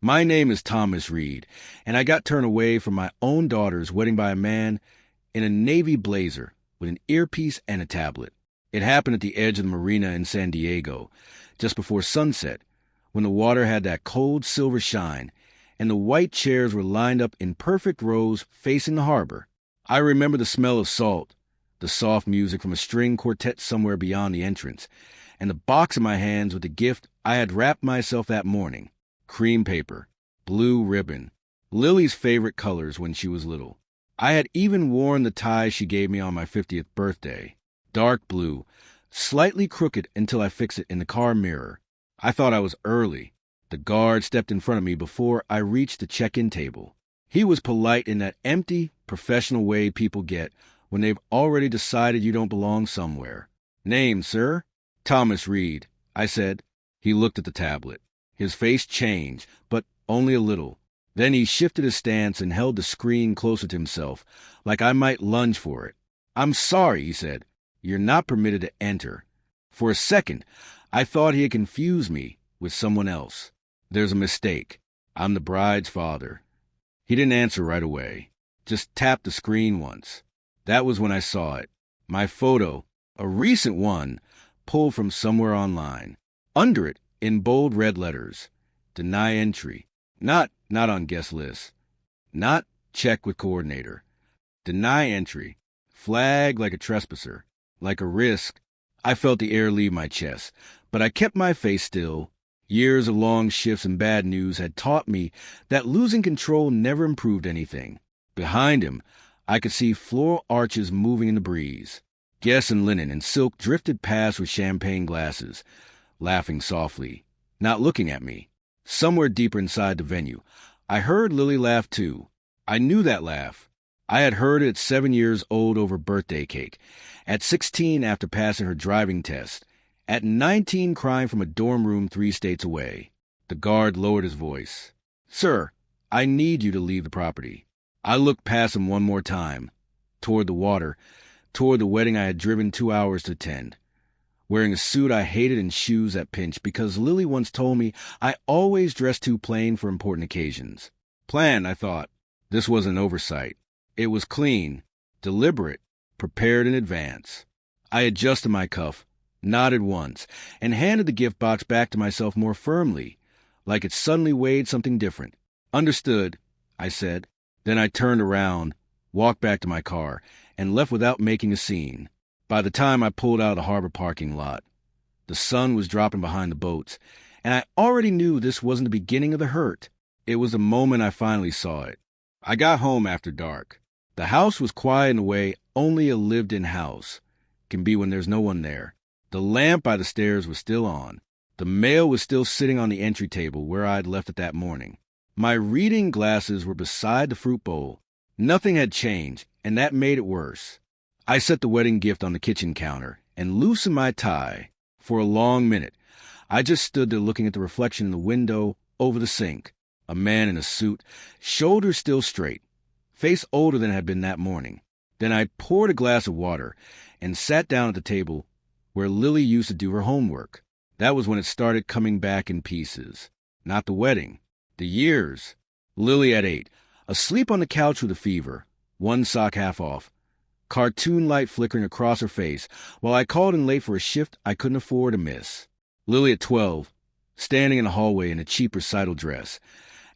My name is Thomas Reed, and I got turned away from my own daughter's wedding by a man in a navy blazer with an earpiece and a tablet. It happened at the edge of the marina in San Diego, just before sunset, when the water had that cold silver shine, and the white chairs were lined up in perfect rows facing the harbor. I remember the smell of salt, the soft music from a string quartet somewhere beyond the entrance, and the box in my hands with the gift I had wrapped myself that morning. Cream paper, blue ribbon, Lily's favorite colors when she was little. I had even worn the tie she gave me on my 50th birthday. Dark blue, slightly crooked until I fixed it in the car mirror. I thought I was early. The guard stepped in front of me before I reached the check-in table. He was polite in that empty, professional way people get when they've already decided you don't belong somewhere. "Name, sir?" "Thomas Reed," I said. He looked at the tablet. His face changed, but only a little. Then he shifted his stance and held the screen closer to himself, like I might lunge for it. "I'm sorry," he said. "You're not permitted to enter." For a second, I thought he had confused me with someone else. "There's a mistake. I'm the bride's father." He didn't answer right away, just tapped the screen once. That was when I saw it. My photo, a recent one, pulled from somewhere online. Under it, in bold red letters, "Deny entry." Not on guest list. Not check with coordinator. Deny entry. Flag like a trespasser. Like a risk. I felt the air leave my chest, but I kept my face still. Years of long shifts and bad news had taught me that losing control never improved anything. Behind him, I could see floral arches moving in the breeze. Guests in linen and silk drifted past with champagne glasses, laughing softly, not looking at me. Somewhere deeper inside the venue, I heard Lily laugh too. I knew that laugh. I had heard it at 7 years old over birthday cake, at 16 after passing her driving test, at 19 crying from a dorm room 3 states away. The guard lowered his voice. "Sir, I need you to leave the property." I looked past him one more time, toward the water, toward the wedding I had driven 2 hours to attend, wearing a suit I hated and shoes that pinched because Lily once told me I always dressed too plain for important occasions. Planned, I thought. This was an oversight. It was clean, deliberate, prepared in advance. I adjusted my cuff, nodded once, and handed the gift box back to myself more firmly, like it suddenly weighed something different. "Understood," I said. Then I turned around, walked back to my car, and left without making a scene. By the time I pulled out of the harbor parking lot, the sun was dropping behind the boats, and I already knew this wasn't the beginning of the hurt. It was the moment I finally saw it. I got home after dark. The house was quiet in the way only a lived-in house can be when there's no one there. The lamp by the stairs was still on. The mail was still sitting on the entry table where I'd left it that morning. My reading glasses were beside the fruit bowl. Nothing had changed, and that made it worse. I set the wedding gift on the kitchen counter and loosened my tie. For a long minute, I just stood there looking at the reflection in the window over the sink. A man in a suit, shoulders still straight, face older than it had been that morning. Then I poured a glass of water and sat down at the table where Lily used to do her homework. That was when it started coming back in pieces. Not the wedding. The years. Lily at 8, asleep on the couch with a fever, one sock half off, cartoon light flickering across her face, while I called in late for a shift I couldn't afford to miss. Lily at 12, standing in the hallway in a cheap recital dress,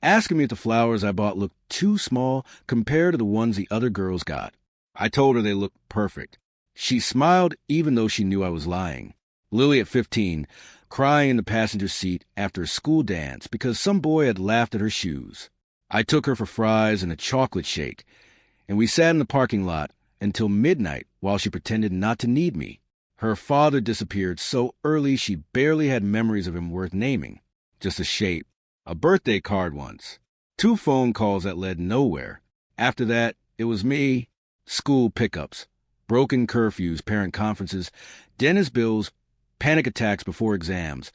asking me if the flowers I bought looked too small compared to the ones the other girls got. I told her they looked perfect. She smiled even though she knew I was lying. Lily at 15, crying in the passenger seat after a school dance because some boy had laughed at her shoes. I took her for fries and a chocolate shake, and we sat in the parking lot until midnight while she pretended not to need me. Her father disappeared so early she barely had memories of him worth naming. Just a shape. A birthday card once. 2 phone calls that led nowhere. After that, it was me. School pickups. Broken curfews, parent conferences, dentist bills, panic attacks before exams.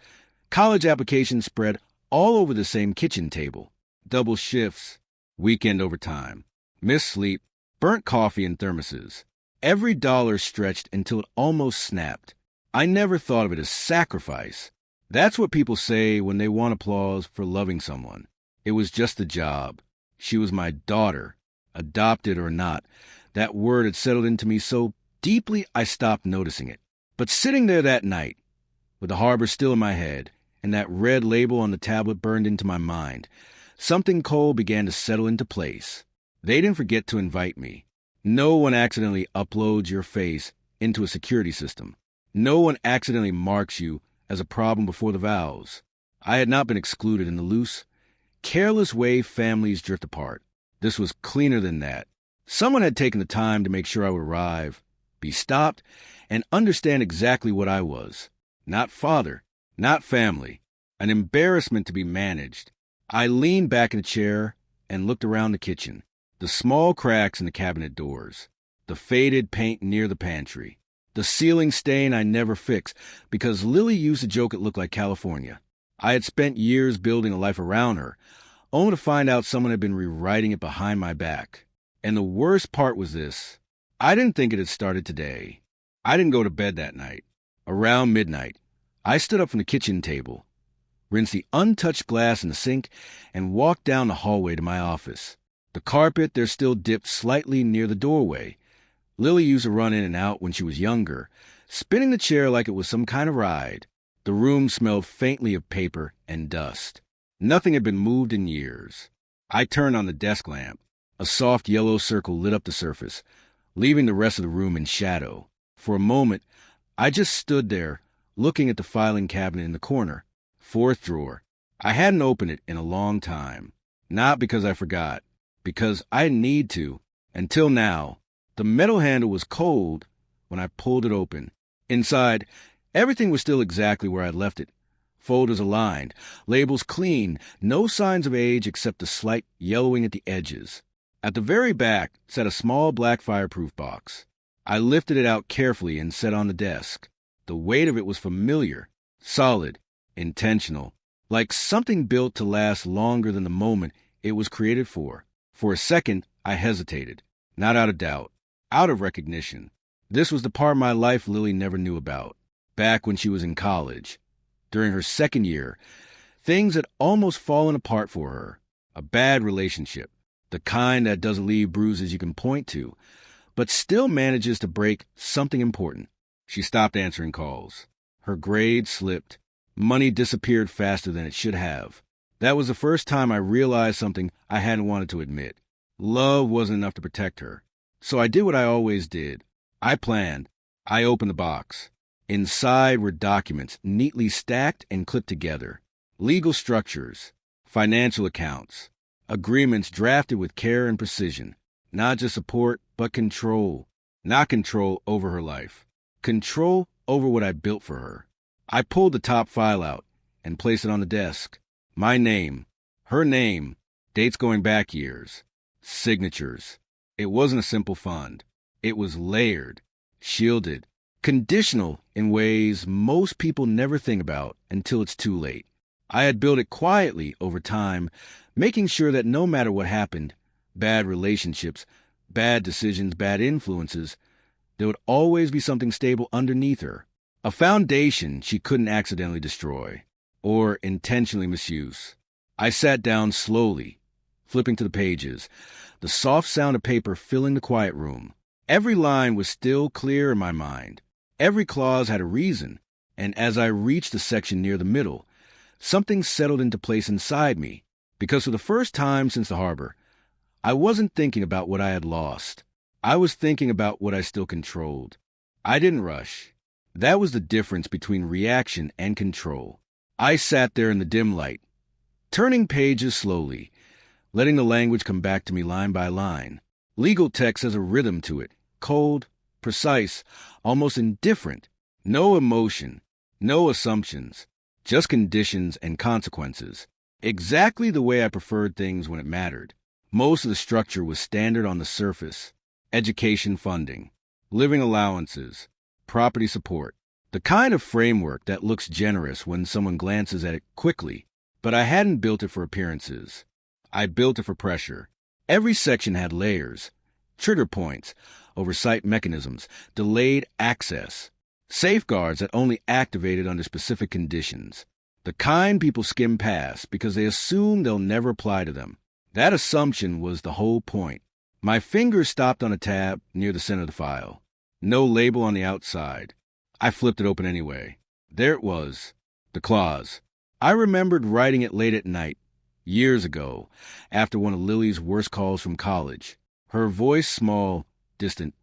College applications spread all over the same kitchen table. Double shifts. Weekend overtime. Missed sleep. Burnt coffee in thermoses. Every dollar stretched until it almost snapped. I never thought of it as sacrifice. That's what people say when they want applause for loving someone. It was just a job. She was my daughter, adopted or not. That word had settled into me so deeply I stopped noticing it. But sitting there that night, with the harbor still in my head, and that red label on the tablet burned into my mind, something cold began to settle into place. They didn't forget to invite me. No one accidentally uploads your face into a security system. No one accidentally marks you as a problem before the vows. I had not been excluded in the loose, careless way families drift apart. This was cleaner than that. Someone had taken the time to make sure I would arrive, be stopped, and understand exactly what I was. Not father, not family, an embarrassment to be managed. I leaned back in a chair and looked around the kitchen, the small cracks in the cabinet doors, the faded paint near the pantry, the ceiling stain I never fixed because Lily used to joke it looked like California. I had spent years building a life around her, only to find out someone had been rewriting it behind my back. And the worst part was this. I didn't think it had started today. I didn't go to bed that night. Around midnight, I stood up from the kitchen table, rinsed the untouched glass in the sink, and walked down the hallway to my office. The carpet there still dipped slightly near the doorway. Lily used to run in and out when she was younger, spinning the chair like it was some kind of ride. The room smelled faintly of paper and dust. Nothing had been moved in years. I turned on the desk lamp. A soft yellow circle lit up the surface, leaving the rest of the room in shadow. For a moment, I just stood there, looking at the filing cabinet in the corner. Fourth drawer. I hadn't opened it in a long time. Not because I forgot, because I didn't need to, until now. The metal handle was cold when I pulled it open. Inside, everything was still exactly where I'd left it. Folders aligned, labels clean, no signs of age except the slight yellowing at the edges. At the very back sat a small black fireproof box. I lifted it out carefully and set on the desk. The weight of it was familiar, solid, intentional, like something built to last longer than the moment it was created for. For a second, I hesitated, not out of doubt, out of recognition. This was the part of my life Lily never knew about. Back when she was in college, during her second year, things had almost fallen apart for her. A bad relationship, the kind that doesn't leave bruises you can point to, but still manages to break something important. She stopped answering calls. Her grades slipped. Money disappeared faster than it should have. That was the first time I realized something I hadn't wanted to admit. Love wasn't enough to protect her. So I did what I always did. I planned. I opened the box. Inside were documents neatly stacked and clipped together. Legal structures, financial accounts, agreements drafted with care and precision. Not just support, but control. Not control over her life. Control over what I built for her. I pulled the top file out and placed it on the desk. My name, her name, dates going back years, signatures. It wasn't a simple fund. It was layered, shielded, conditional in ways most people never think about until it's too late. I had built it quietly over time, making sure that no matter what happened, bad relationships, bad decisions, bad influences, there would always be something stable underneath her. A foundation she couldn't accidentally destroy or intentionally misuse. I sat down slowly, flipping to the pages, the soft sound of paper filling the quiet room. Every line was still clear in my mind. Every clause had a reason, and as I reached the section near the middle, something settled into place inside me, because for the first time since the harbor, I wasn't thinking about what I had lost. I was thinking about what I still controlled. I didn't rush. That was the difference between reaction and control. I sat there in the dim light, turning pages slowly, letting the language come back to me line by line. Legal text has a rhythm to it, cold, precise, almost indifferent. No emotion, no assumptions, just conditions and consequences. Exactly the way I preferred things when it mattered. Most of the structure was standard on the surface. Education funding, living allowances, property support. The kind of framework that looks generous when someone glances at it quickly. But I hadn't built it for appearances. I built it for pressure. Every section had layers, trigger points, oversight mechanisms, delayed access, safeguards that only activated under specific conditions. The kind people skim past because they assume they'll never apply to them. That assumption was the whole point. My finger stopped on a tab near the center of the file. No label on the outside. I flipped it open anyway. There it was, the clause. I remembered writing it late at night, years ago, after one of Lily's worst calls from college. Her voice small, distant,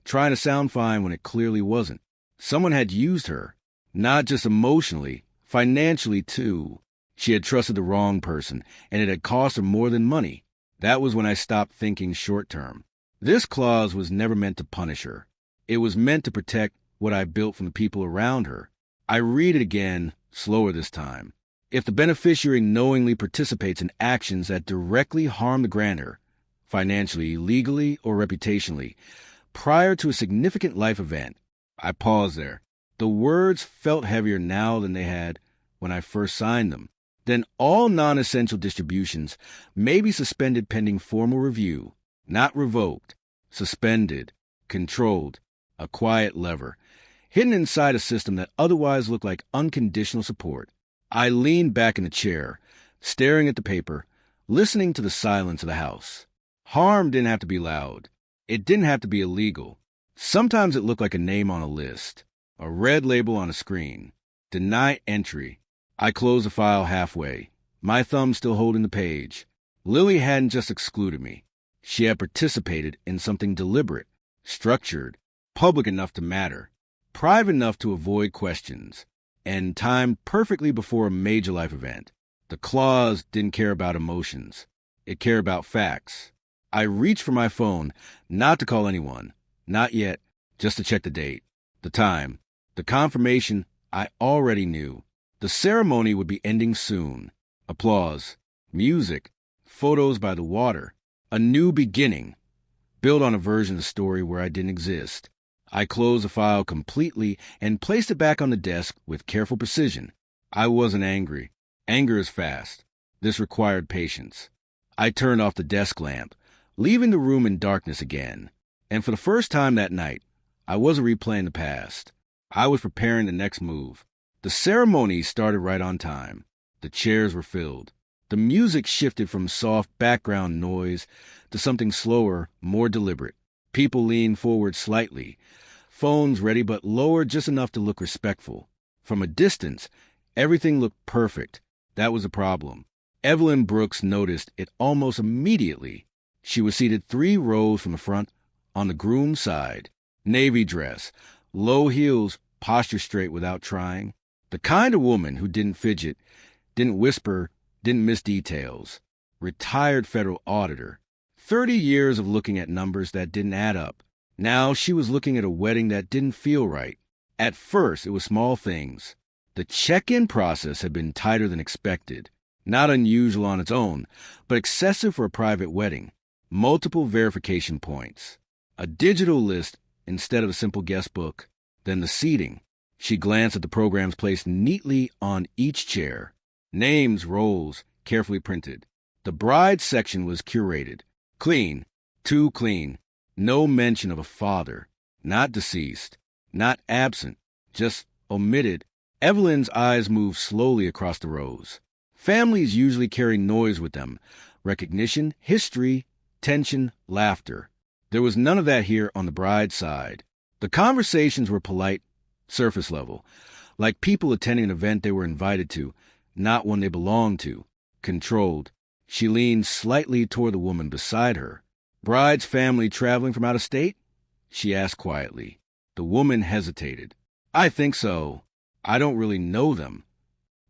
trying to sound fine when it clearly wasn't. Someone had used her, not just emotionally, financially too. She had trusted the wrong person, and it had cost her more than money. That was when I stopped thinking short term. This clause was never meant to punish her. It was meant to protect what I built from the people around her. I read it again, slower this time. If the beneficiary knowingly participates in actions that directly harm the grantor, financially, legally, or reputationally, prior to a significant life event, I paused there. The words felt heavier now than they had when I first signed them. Then all non-essential distributions may be suspended pending formal review, not revoked, suspended, controlled, a quiet lever, hidden inside a system that otherwise looked like unconditional support. I leaned back in the chair, staring at the paper, listening to the silence of the house. Harm didn't have to be loud. It didn't have to be illegal. Sometimes it looked like a name on a list, a red label on a screen. Deny entry. I closed the file halfway, my thumb still holding the page. Lily hadn't just excluded me. She had participated in something deliberate, structured, public enough to matter, private enough to avoid questions, and timed perfectly before a major life event. The clause didn't care about emotions. It cared about facts. I reached for my phone, not to call anyone, not yet, just to check the date, the time, the confirmation I already knew. The ceremony would be ending soon. Applause, music, photos by the water, a new beginning, built on a version of the story where I didn't exist. I closed the file completely and placed it back on the desk with careful precision. I wasn't angry. Anger is fast. This required patience. I turned off the desk lamp, leaving the room in darkness again. And for the first time that night, I wasn't replaying the past. I was preparing the next move. The ceremony started right on time. The chairs were filled. The music shifted from soft background noise to something slower, more deliberate. People leaned forward slightly, phones ready but lower just enough to look respectful. From a distance, everything looked perfect. That was the problem. Evelyn Brooks noticed it almost immediately. She was seated 3 rows from the front, on the groom's side. Navy dress, low heels, posture straight without trying. The kind of woman who didn't fidget, didn't whisper, didn't miss details. Retired federal auditor. 30 years of looking at numbers that didn't add up. Now she was looking at a wedding that didn't feel right. At first, it was small things. The check-in process had been tighter than expected. Not unusual on its own, but excessive for a private wedding. Multiple verification points. A digital list instead of a simple guest book. Then the seating. She glanced at the programs placed neatly on each chair. Names, roles, carefully printed. The bride section was curated. Clean. Too clean. No mention of a father. Not deceased. Not absent. Just omitted. Evelyn's eyes moved slowly across the rows. Families usually carry noise with them. Recognition, history, tension, laughter. There was none of that here on the bride's side. The conversations were polite, surface level, like people attending an event they were invited to, not one they belonged to. Controlled. She leaned slightly toward the woman beside her. Bride's family traveling from out of state? She asked quietly. The woman hesitated. I think so. I don't really know them.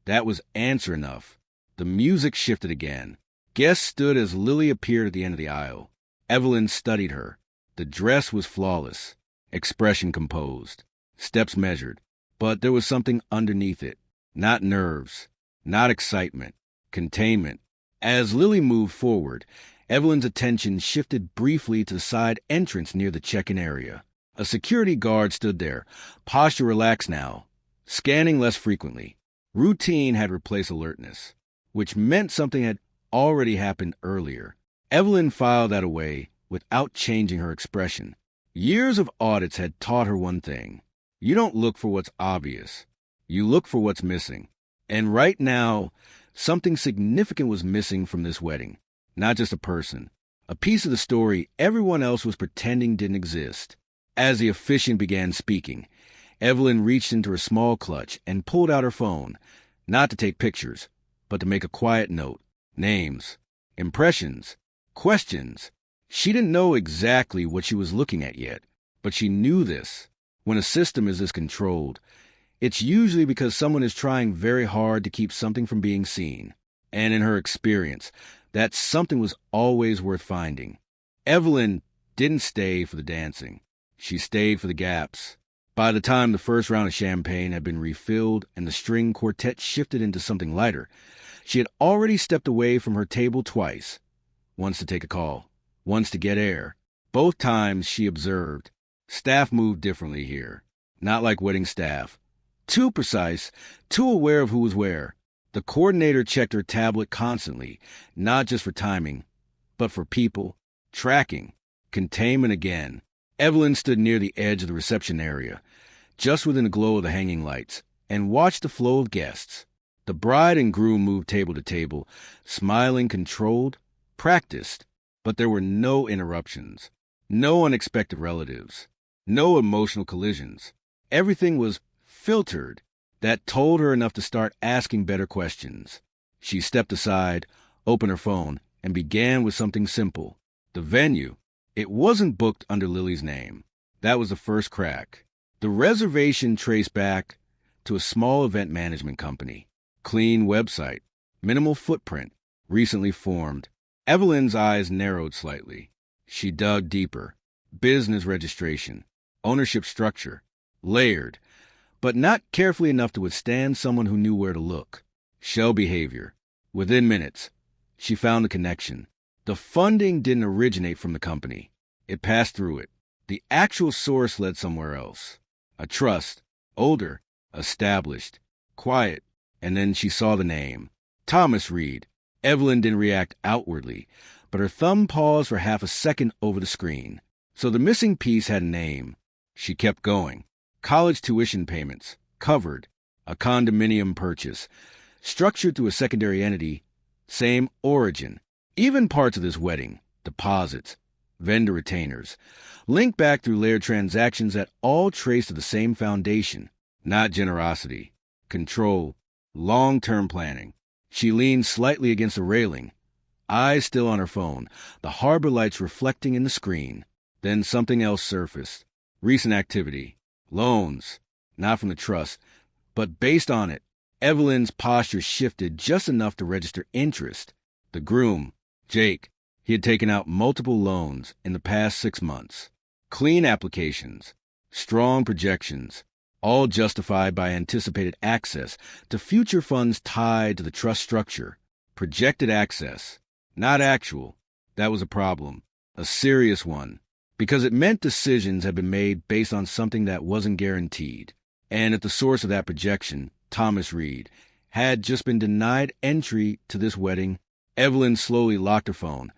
That was answer enough. The music shifted again. Guests stood as Lily appeared at the end of the aisle. Evelyn studied her. The dress was flawless. Expression composed. Steps measured. But there was something underneath it. Not nerves. Not excitement. Containment. As Lily moved forward, Evelyn's attention shifted briefly to the side entrance near the check-in area. A security guard stood there, posture relaxed now, scanning less frequently. Routine had replaced alertness, which meant something had already happened earlier. Evelyn filed that away without changing her expression. Years of audits had taught her one thing. You don't look for what's obvious. You look for what's missing. And right now, something significant was missing from this wedding. Not just a person. A piece of the story everyone else was pretending didn't exist. As the officiant began speaking, Evelyn reached into her small clutch and pulled out her phone, not to take pictures, but to make a quiet note. Names, impressions, questions. She didn't know exactly what she was looking at yet, but she knew this. When a system is this controlled, it's usually because someone is trying very hard to keep something from being seen. And in her experience, that something was always worth finding. Evelyn didn't stay for the dancing. She stayed for the gaps. By the time the first round of champagne had been refilled and the string quartet shifted into something lighter, she had already stepped away from her table twice. Once to take a call, once to get air. Both times, she observed, staff moved differently here. Not like wedding staff. Too precise, too aware of who was where. The coordinator checked her tablet constantly, not just for timing, but for people, tracking, containment again. Evelyn stood near the edge of the reception area, just within the glow of the hanging lights, and watched the flow of guests. The bride and groom moved table to table, smiling, controlled, practiced, but there were no interruptions, no unexpected relatives, no emotional collisions. Everything was filtered. That told her enough to start asking better questions. She stepped aside, opened her phone, and began with something simple. The venue. It wasn't booked under Lily's name. That was the first crack. The reservation traced back to a small event management company. Clean website. Minimal footprint. Recently formed. Evelyn's eyes narrowed slightly. She dug deeper. Business registration. Ownership structure. Layered. But not carefully enough to withstand someone who knew where to look. Shell behavior. Within minutes, she found the connection. The funding didn't originate from the company. It passed through it. The actual source led somewhere else. A trust. Older. Established. Quiet. And then she saw the name. Thomas Reed. Evelyn didn't react outwardly, but her thumb paused for half a second over the screen. So the missing piece had a name. She kept going. College tuition payments, covered, a condominium purchase, structured through a secondary entity, same origin. Even parts of this wedding, deposits, vendor retainers, linked back through layered transactions that all trace to the same foundation, not generosity, control, long-term planning. She leaned slightly against the railing, eyes still on her phone, the harbor lights reflecting in the screen. Then something else surfaced. Recent activity. Loans, not from the trust, but based on it. Evelyn's posture shifted just enough to register interest. The groom, Jake, he had taken out multiple loans in the past 6 months. Clean applications, strong projections, all justified by anticipated access to future funds tied to the trust structure. Projected access, not actual. That was a problem, a serious one. Because it meant decisions had been made based on something that wasn't guaranteed. And at the source of that projection, Thomas Reed, had just been denied entry to this wedding. Evelyn slowly locked her phone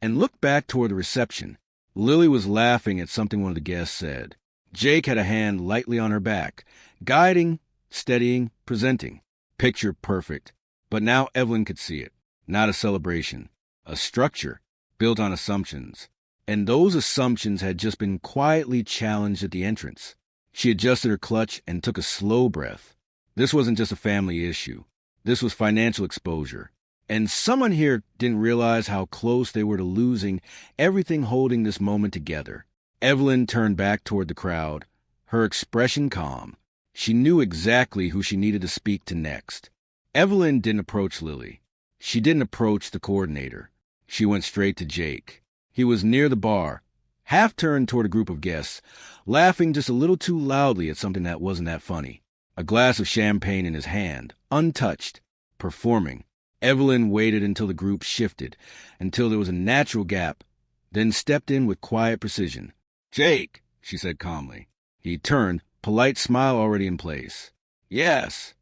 and looked back toward the reception. Lily was laughing at something one of the guests said. Jake had a hand lightly on her back, guiding, steadying, presenting. Picture perfect. But now Evelyn could see it. Not a celebration. A structure built on assumptions. And those assumptions had just been quietly challenged at the entrance. She adjusted her clutch and took a slow breath. This wasn't just a family issue. This was financial exposure. And someone here didn't realize how close they were to losing everything holding this moment together. Evelyn turned back toward the crowd, her expression calm. She knew exactly who she needed to speak to next. Evelyn didn't approach Lily. She didn't approach the coordinator. She went straight to Jake. He was near the bar, half turned toward a group of guests, laughing just a little too loudly at something that wasn't that funny. A glass of champagne in his hand, untouched, performing. Evelyn waited until the group shifted, until there was a natural gap, then stepped in with quiet precision. Jake, she said calmly. He turned, polite smile already in place. Yes,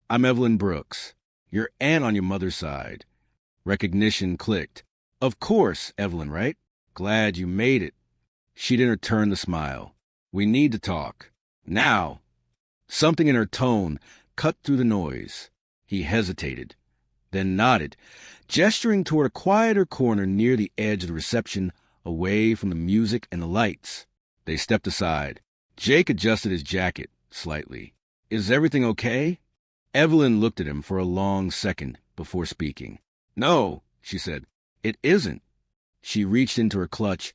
I'm Evelyn Brooks, your aunt on your mother's side. Recognition clicked. Of course, Evelyn, right? Glad you made it. She didn't return the smile. We need to talk. Now. Something in her tone cut through the noise. He hesitated, then nodded, gesturing toward a quieter corner near the edge of the reception, away from the music and the lights. They stepped aside. Jake adjusted his jacket slightly. "Is everything okay?" Evelyn looked at him for a long second before speaking. "No," she said, "it isn't." She reached into her clutch,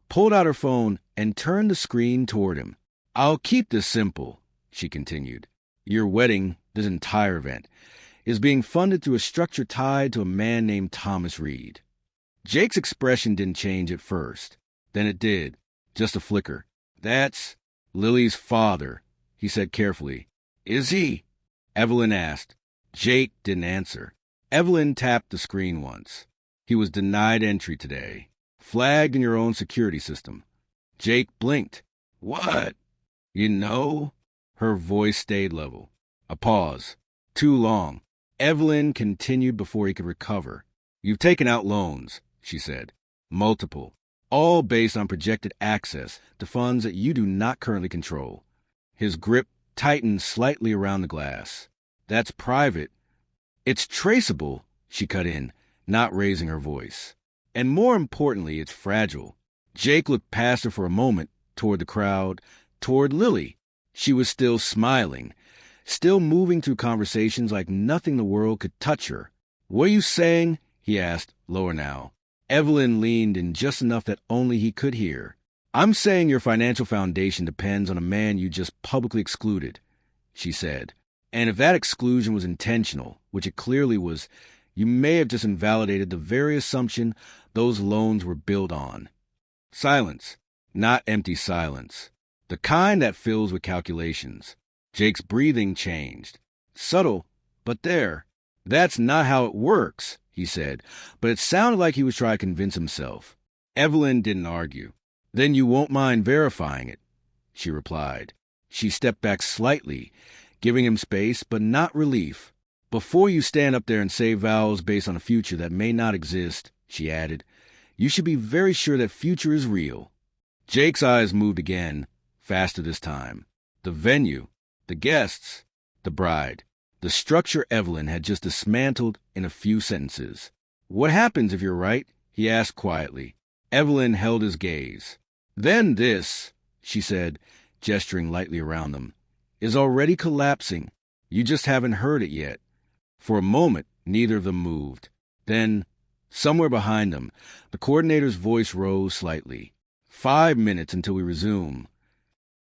pulled out her phone, and turned the screen toward him. "I'll keep this simple," she continued. "Your wedding, this entire event, is being funded through a structure tied to a man named Thomas Reed." Jake's expression didn't change at first. Then it did, just a flicker. "That's Lily's father," he said carefully. "Is he?" Evelyn asked. Jake didn't answer. Evelyn tapped the screen once. "He was denied entry today. Flagged in your own security system." Jake blinked. "What? You know?" Her voice stayed level. A pause. Too long. Evelyn continued before he could recover. "You've taken out loans," she said. "Multiple. All based on projected access to funds that you do not currently control." His grip tightened slightly around the glass. "That's private." "It's traceable," she cut in, not raising her voice. "And more importantly, it's fragile." Jake looked past her for a moment, toward the crowd, toward Lily. She was still smiling, still moving through conversations like nothing in the world could touch her. "What are you saying?" he asked, lower now. Evelyn leaned in just enough that only he could hear. "I'm saying your financial foundation depends on a man you just publicly excluded," she said. "And if that exclusion was intentional, which it clearly was, you may have just invalidated the very assumption those loans were built on." Silence. Not empty silence. The kind that fills with calculations. Jake's breathing changed. Subtle, but there. "That's not how it works," he said, but it sounded like he was trying to convince himself. Evelyn didn't argue. "Then you won't mind verifying it," she replied. She stepped back slightly, giving him space, but not relief. "Before you stand up there and say vows based on a future that may not exist," she added, "you should be very sure that future is real." Jake's eyes moved again, faster this time. The venue, the guests, the bride, the structure Evelyn had just dismantled in a few sentences. "What happens if you're right?" he asked quietly. Evelyn held his gaze. "Then this," she said, gesturing lightly around them, "is already collapsing. You just haven't heard it yet." For a moment, neither of them moved. Then, somewhere behind them, the coordinator's voice rose slightly. 5 minutes until we resume."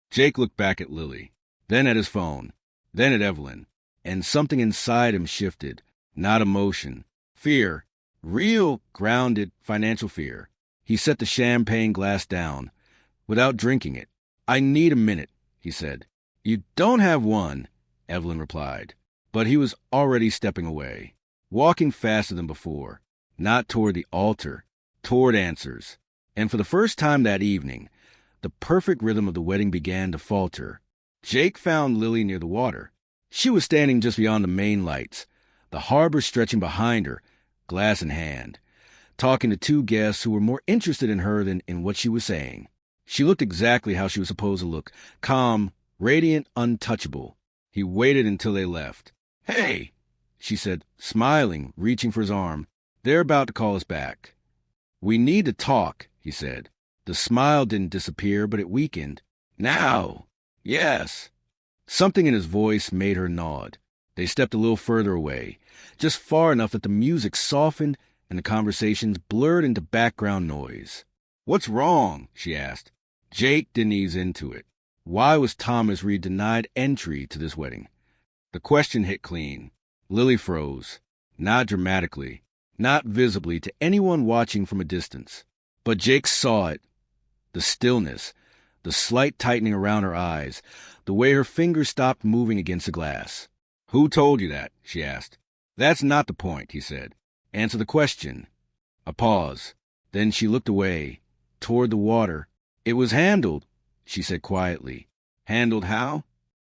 Jake looked back at Lily, then at his phone, then at Evelyn, and something inside him shifted. Not emotion. Fear. Real, grounded, financial fear. He set the champagne glass down, without drinking it. "I need a minute," he said. "You don't have one," Evelyn replied. But he was already stepping away, walking faster than before, not toward the altar, toward answers. And for the first time that evening, the perfect rhythm of the wedding began to falter. Jake found Lily near the water. She was standing just beyond the main lights, the harbor stretching behind her, glass in hand, talking to two guests who were more interested in her than in what she was saying. She looked exactly how she was supposed to look, calm, radiant, untouchable. He waited until they left. "Hey," she said, smiling, reaching for his arm. "They're about to call us back." "We need to talk," he said. The smile didn't disappear, but it weakened. "Now." "Yes." Something in his voice made her nod. They stepped a little further away, just far enough that the music softened and the conversations blurred into background noise. "What's wrong?" she asked. Jake didn't ease into it. Why was Thomas Reed denied entry to this wedding? The question hit clean. Lily froze. Not dramatically, not visibly to anyone watching from a distance. But Jake saw it. The stillness, the slight tightening around her eyes, the way her fingers stopped moving against the glass. "Who told you that?" she asked. "That's not the point," he said. "Answer the question." A pause. Then she looked away, toward the water. "It was handled," she said quietly. "Handled how?"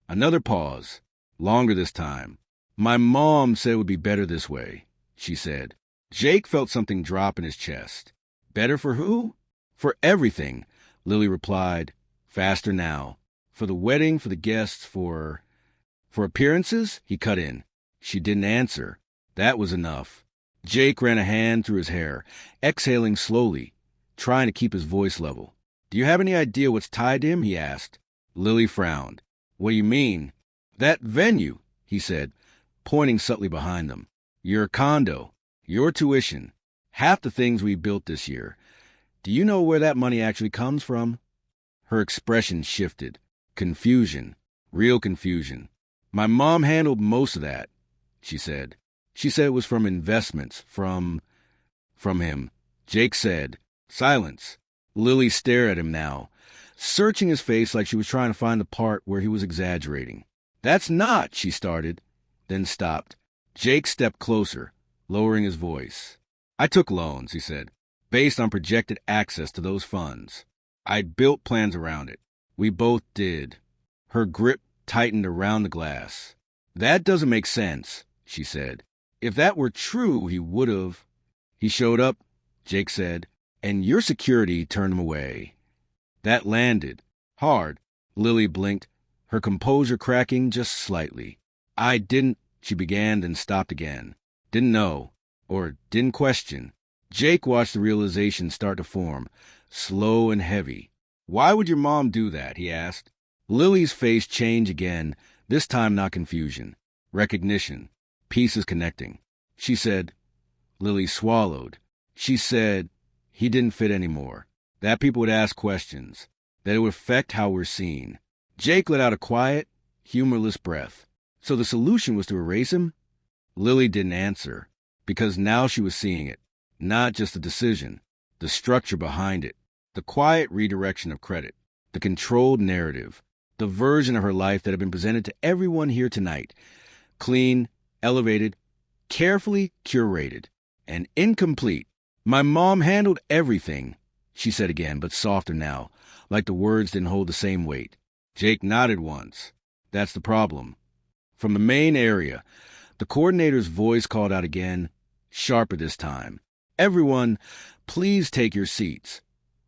Another pause. Longer this time. "My mom said it would be better this way," she said. Jake felt something drop in his chest. "Better for who?" "For everything," Lily replied, faster now. "For the wedding, for the guests, for appearances?" He cut in. She didn't answer. That was enough. Jake ran a hand through his hair, exhaling slowly, trying to keep his voice level. "Do you have any idea what's tied to him?" he asked. Lily frowned. "What do you mean?" "That venue," he said, pointing subtly behind them. "Your condo, your tuition, half the things we built this year. Do you know where that money actually comes from?" Her expression shifted. Confusion. Real confusion. "My mom handled most of that," she said. "She said it was from investments, from him." Jake said, "Silence." Lily stared at him now, searching his face like she was trying to find the part where he was exaggerating. "That's not," she started, then stopped. Jake stepped closer, lowering his voice. "I took loans," he said, "based on projected access to those funds. I built plans around it. We both did." Her grip tightened around the glass. "That doesn't make sense," she said. "If that were true, he would have." "He showed up," Jake said, "and your security turned him away." That landed. Hard. Lily blinked, her composure cracking just slightly. "I didn't," she began, then stopped again. "Didn't know. Or didn't question." Jake watched the realization start to form, slow and heavy. "Why would your mom do that?" he asked. Lily's face changed again, this time not confusion. Recognition. Pieces connecting. She said, Lily swallowed. She said, he didn't fit anymore. That people would ask questions. That it would affect how we're seen. Jake let out a quiet, humorless breath. So the solution was to erase him? Lily didn't answer, because now she was seeing it. Not just the decision, the structure behind it, the quiet redirection of credit, the controlled narrative, the version of her life that had been presented to everyone here tonight. Clean, elevated, carefully curated, and incomplete. "My mom handled everything," she said again, but softer now, like the words didn't hold the same weight. Jake nodded once. "That's the problem." From the main area, the coordinator's voice called out again, sharper this time. "Everyone, please take your seats.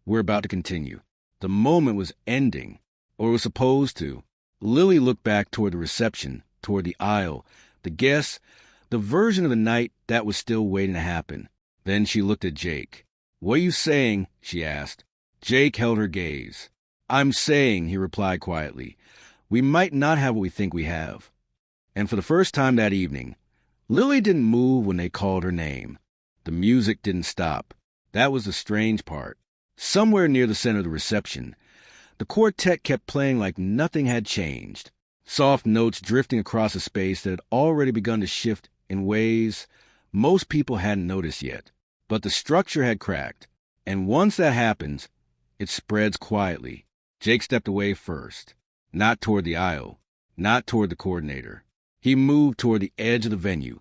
We're about to continue." The moment was ending, or was supposed to. Lily looked back toward the reception, toward the aisle, the guests, the version of the night that was still waiting to happen. Then she looked at Jake. "What are you saying?" she asked. Jake held her gaze. "I'm saying," he replied quietly, "we might not have what we think we have." And for the first time that evening, Lily didn't move when they called her name. The music didn't stop. That was the strange part. Somewhere near the center of the reception, the quartet kept playing like nothing had changed. Soft notes drifting across a space that had already begun to shift in ways most people hadn't noticed yet. But the structure had cracked, and once that happens, it spreads quietly. Jake stepped away first, not toward the aisle, not toward the coordinator. He moved toward the edge of the venue,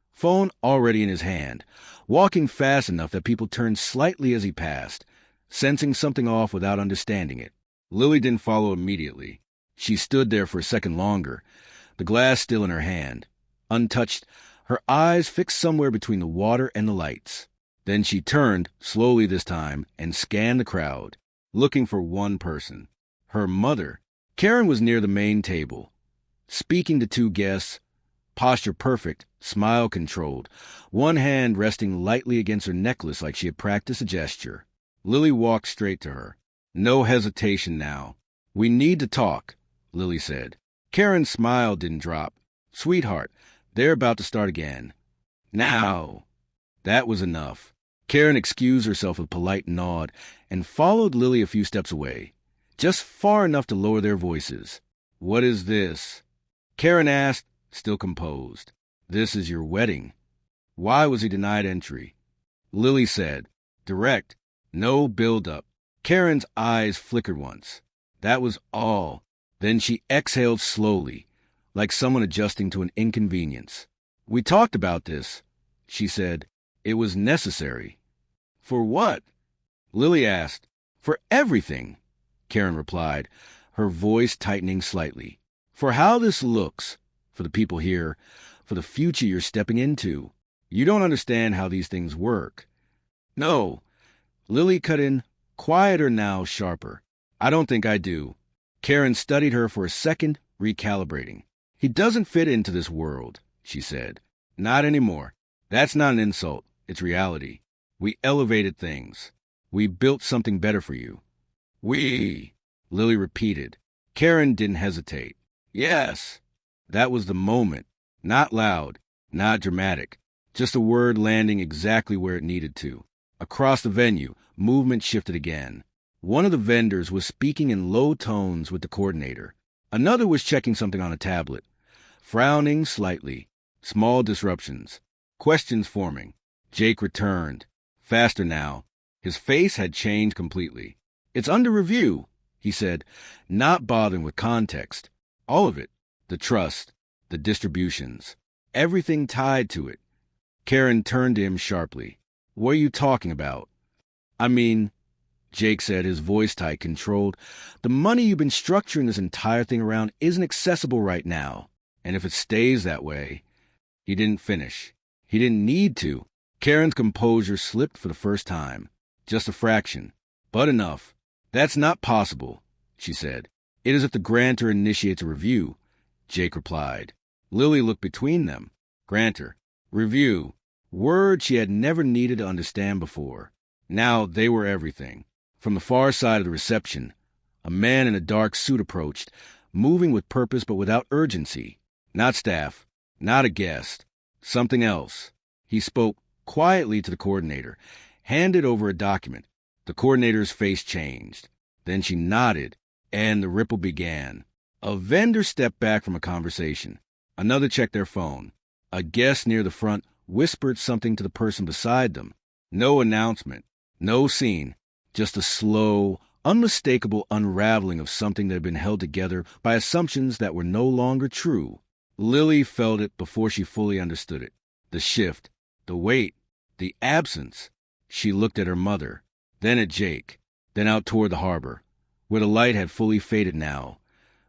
phone already in his hand, walking fast enough that people turned slightly as he passed, sensing something off without understanding it. Lily didn't follow immediately. She stood there for a second longer, the glass still in her hand, untouched, her eyes fixed somewhere between the water and the lights. Then she turned, slowly this time, and scanned the crowd, looking for one person. Her mother. Karen was near the main table, speaking to two guests, posture perfect, smile controlled, one hand resting lightly against her necklace like she had practiced a gesture. Lily walked straight to her. No hesitation now. "We need to talk," Lily said. Karen's smile didn't drop. "Sweetheart, they're about to start again." "Now." That was enough. Karen excused herself with a polite nod and followed Lily a few steps away, just far enough to lower their voices. "What is this?" Karen asked, still composed. "This is your wedding." Why was he denied entry? Lily said, direct, no build-up. Karen's eyes flickered once. That was all. Then she exhaled slowly, like someone adjusting to an inconvenience. "We talked about this," she said. "It was necessary." "For what?" Lily asked. "For everything," Karen replied, her voice tightening slightly. "For how this looks, for the people here, for the future you're stepping into. You don't understand how these things work." "No," Lily cut in, quieter now, sharper. "I don't think I do." Karen studied her for a second, recalibrating. "He doesn't fit into this world. she said. Not anymore. That's not an insult. It's reality. We elevated things. We built something better for you. We, Lily repeated. Karen didn't hesitate. Yes. That was the moment. Not loud, not dramatic. Just a word landing exactly where it needed to. Across the venue, movement shifted again. One of the vendors was speaking in low tones with the coordinator. Another was checking something on a tablet. Frowning slightly. Small disruptions. Questions forming. Jake returned. Faster now. His face had changed completely. It's under review, he said, not bothering with context. All of it. The trust. The distributions. Everything tied to it. Karen turned to him sharply. What are you talking about? I mean, Jake said, his voice tight, controlled, the money you've been structuring this entire thing around isn't accessible right now. And if it stays that way... He didn't finish. He didn't need to. Karen's composure slipped for the first time. Just a fraction. But enough. That's not possible, she said. It is if the grantor initiates a review, Jake replied. Lily looked between them. Grantor. Review. Word she had never needed to understand before. Now they were everything. From the far side of the reception, a man in a dark suit approached, moving with purpose but without urgency. Not staff. Not a guest. Something else. He spoke quietly to the coordinator, handed over a document. The coordinator's face changed. Then she nodded, and the ripple began. A vendor stepped back from a conversation. Another checked their phone. A guest near the front whispered something to the person beside them. No announcement. No scene. Just a slow, unmistakable unraveling of something that had been held together by assumptions that were no longer true. Lily felt it before she fully understood it. The shift, the weight, the absence. She looked at her mother, then at Jake, then out toward the harbor, where the light had fully faded now,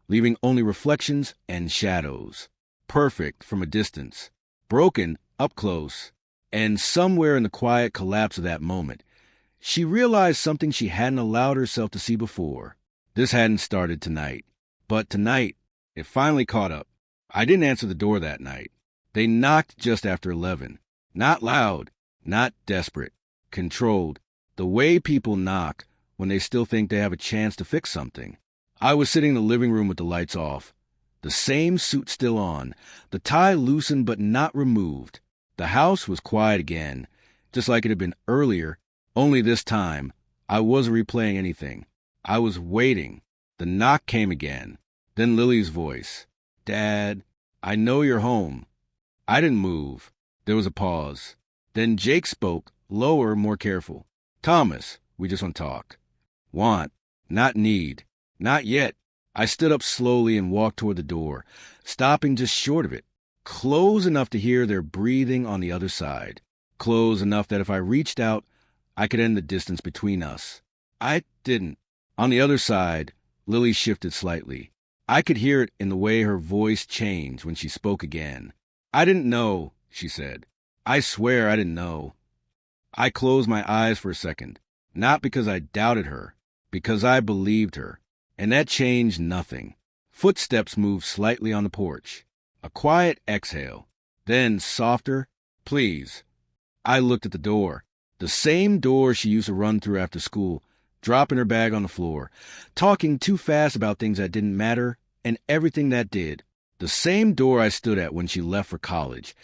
leaving only reflections and shadows. Perfect from a distance, broken up close, and somewhere in the quiet collapse of that moment, she realized something she hadn't allowed herself to see before. This hadn't started tonight, but tonight, it finally caught up. I didn't answer the door that night. They knocked just after 11. Not loud, not desperate, controlled, the way people knock when they still think they have a chance to fix something. I was sitting in the living room with the lights off. The same suit still on, the tie loosened but not removed. The house was quiet again, just like it had been earlier, only this time, I wasn't replaying anything. I was waiting. The knock came again. Then Lily's voice. Dad, I know you're home. I didn't move. There was a pause. Then Jake spoke, lower, more careful. Thomas, we just want to talk. Want, not need. Not yet. I stood up slowly and walked toward the door, stopping just short of it. Close enough to hear their breathing on the other side. Close enough that if I reached out, I could end the distance between us. I didn't. On the other side, Lily shifted slightly. I could hear it in the way her voice changed when she spoke again. I didn't know, she said. I swear I didn't know. I closed my eyes for a second, not because I doubted her, because I believed her. And that changed nothing. Footsteps moved slightly on the porch. A quiet exhale. Then, softer, please. I looked at the door. The same door she used to run through after school, dropping her bag on the floor, talking too fast about things that didn't matter and everything that did. The same door I stood at when she left for college,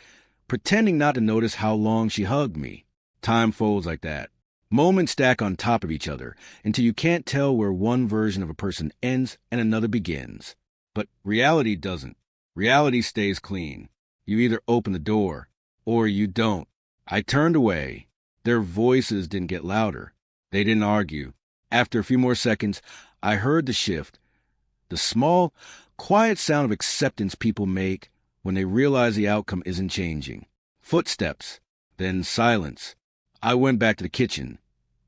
pretending not to notice how long she hugged me. Time folds like that. Moments stack on top of each other until you can't tell where one version of a person ends and another begins. But reality doesn't. Reality stays clean. You either open the door or you don't. I turned away. Their voices didn't get louder. They didn't argue. After a few more seconds, I heard the shift. The small, quiet sound of acceptance people make when they realize the outcome isn't changing. Footsteps, then silence. I went back to the kitchen,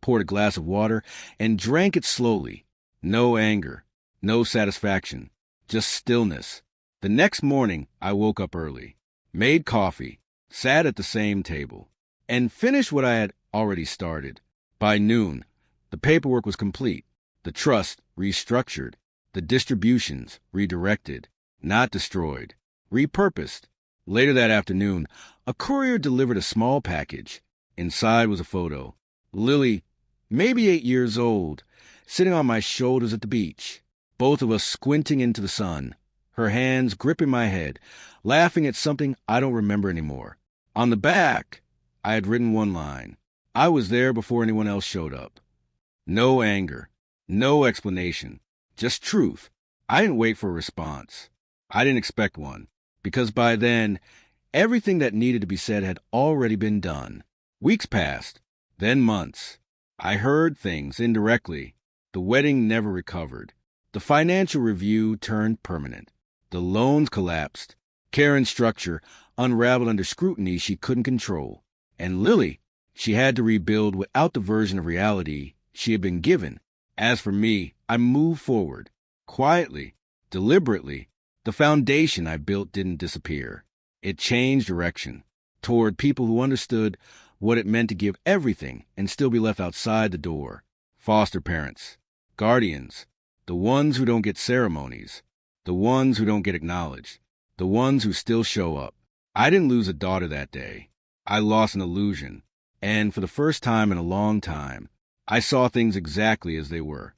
poured a glass of water, and drank it slowly. No anger, no satisfaction, just stillness. The next morning, I woke up early, made coffee, sat at the same table, and finished what I had already started. By noon, the paperwork was complete, the trust restructured, the distributions redirected, not destroyed, repurposed. Later that afternoon, a courier delivered a small package. Inside was a photo. Lily, maybe 8 years old, sitting on my shoulders at the beach, both of us squinting into the sun, her hands gripping my head, laughing at something I don't remember anymore. On the back, I had written one line. I was there before anyone else showed up. No anger, no explanation, just truth. I didn't wait for a response. I didn't expect one, because by then, everything that needed to be said had already been done. Weeks passed, then months. I heard things indirectly. The wedding never recovered. The financial review turned permanent. The loans collapsed. Karen's structure unraveled under scrutiny she couldn't control. And Lily, she had to rebuild without the version of reality she had been given. As for me, I moved forward. Quietly, deliberately. The foundation I built didn't disappear. It changed direction toward people who understood what it meant to give everything and still be left outside the door. Foster parents, guardians, the ones who don't get ceremonies, the ones who don't get acknowledged, the ones who still show up. I didn't lose a daughter that day. I lost an illusion. And for the first time in a long time, I saw things exactly as they were.